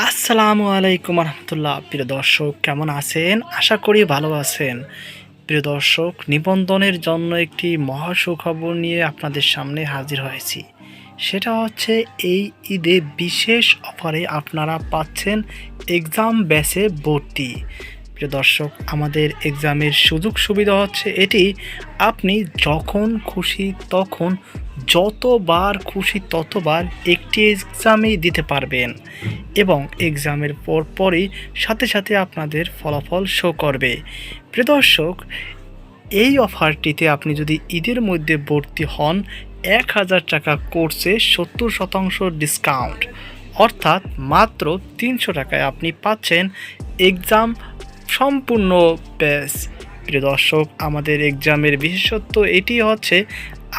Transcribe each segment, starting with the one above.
আসসালামু আলাইকুম রহমতুল্লাহ। প্রিয় দর্শক, কেমন আছেন? আশা করি ভালো আছেন। প্রিয় দর্শক, নিবন্ধনের জন্য একটি মহা সুখবর নিয়ে আপনাদের সামনে হাজির হয়েছি। সেটা হচ্ছে এই ঈদে বিশেষ অফারে আপনারা পাচ্ছেন এক্সাম ব্যাচে ভর্তি। প্রিয় দর্শক, আমাদের এক্সামের সুযোগ সুবিধা হচ্ছে এটি, আপনি যখন খুশি তখন, যতবার খুশি ততবার একটি এক্সামই দিতে পারবেন এবং এক্সামের পরই সাথে সাথে আপনাদের ফলাফল শো করবে। প্রিয় দর্শক, এই অফারটিতে আপনি যদি ঈদের মধ্যে ভর্তি হন, ১,০০০ টাকা কোর্সে ৭০% ডিসকাউন্ট, অর্থাৎ মাত্র ৩০০ টাকায় আপনি পাচ্ছেন এক্সাম সম্পূর্ণ ব্যাচ। প্রিয় দর্শক, আমাদের এক্সামের বিশেষত্ব এটি হচ্ছে,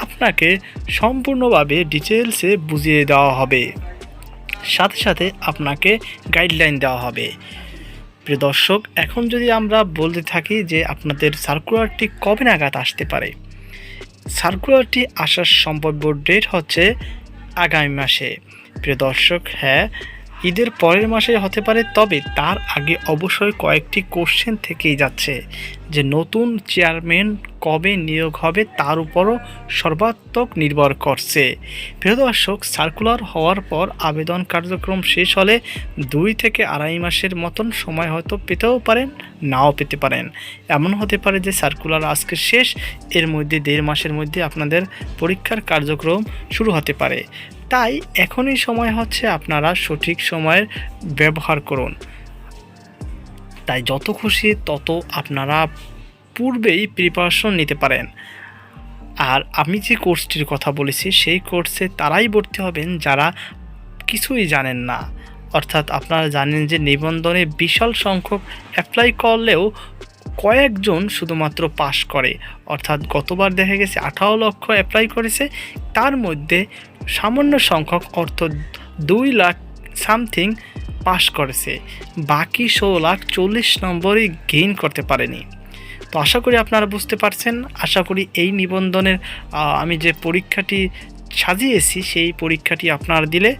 আপনাকে সম্পূর্ণভাবে ডিটেলসে বুঝিয়ে দেওয়া হবে, সাথে সাথে আপনাকে গাইডলাইন দেওয়া হবে। প্রিয় দর্শক, এখন যদি আমরা বলতে থাকি যে আপনাদের সার্কুলারটি কবে নাগাদ আসতে পারে, সার্কুলারটি আসার সম্ভাব্য ডেট হচ্ছে আগামী মাসে। প্রিয় দর্শক, হ্যাঁ, ঈদের পরের মাসে হতে পারে, তবে তার আগে অবশ্যই কয়েকটি কোশ্চেন থেকেই যাচ্ছে যে নতুন চেয়ারম্যান কবে নিয়োগ হবে তার উপরও সর্বাত্মক নির্ভর করছে। প্রিয় দর্শক, সার্কুলার হওয়ার পর আবেদন কার্যক্রম শেষ হলে 2 থেকে 2.5 মাসের মতন সময় হয়তো পেতেও পারেন, নাও পেতে পারেন। এমন হতে পারে যে সার্কুলার আজকে শেষ, এর মধ্যে 1.5 মাসের মধ্যে আপনাদের পরীক্ষার কার্যক্রম শুরু হতে পারে। তাই এখনই সময় হচ্ছে, আপনারা সঠিক সময়ের ব্যবহার করুন। তাই যত খুশি তত আপনারা পূর্বেই প্রিপারেশন নিতে পারেন। আর আমি যে কোর্সটির কথা বলেছি, সেই কোর্সে তারাই ভর্তি হবেন যারা কিছুই জানেন না। অর্থাৎ আপনারা জানেন যে নিবন্ধনে বিশাল সংখ্যক অ্যাপ্লাই করলেও কয়েকজন শুধুমাত্র পাশ করে। অর্থাৎ গতবার দেখা গেছে 18 লক্ষ অ্যাপ্লাই করেছে, তার মধ্যে সামান্য সংখ্যক, অর্থাৎ 2 লাখ সামথিং পাশ করেছে, বাকি 16,40 নম্বরই গেইন করতে পারেনি। তো আশা করি আপনারা বুঝতে পারছেন। আশা করি এই নিবন্ধনের আমি যে পরীক্ষাটি সাজিয়েছি, সেই পরীক্ষাটি আপনারা দিলে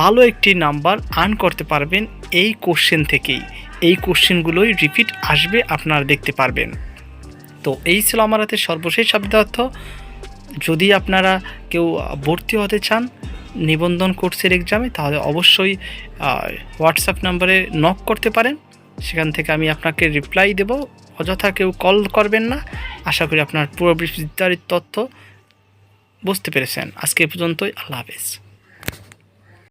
ভালো একটি নাম্বার আর্ন করতে পারবেন এই কোশ্চেন থেকেই। এই কোশ্চেনগুলোই রিপিট আসবে, আপনারা দেখতে পারবেন। তো এই ছিল আমার হাতে সর্বশেষ শব্দার্থ। যদি আপনারা কেউ ভর্তি হতে চান নিবন্ধন কোর্সের এক্সামে, তাহলে অবশ্যই হোয়াটসঅ্যাপ নাম্বারে নক করতে পারেন, সেখান থেকে আমি আপনাকে রিপ্লাই দেব। অযথা কেউ কল করবেন না। আশা করি আপনার পুরো বিস্তারিত তথ্য বুঝতে পেরেছেন। আজকে এ পর্যন্তই। আল্লাহ হাফেজ।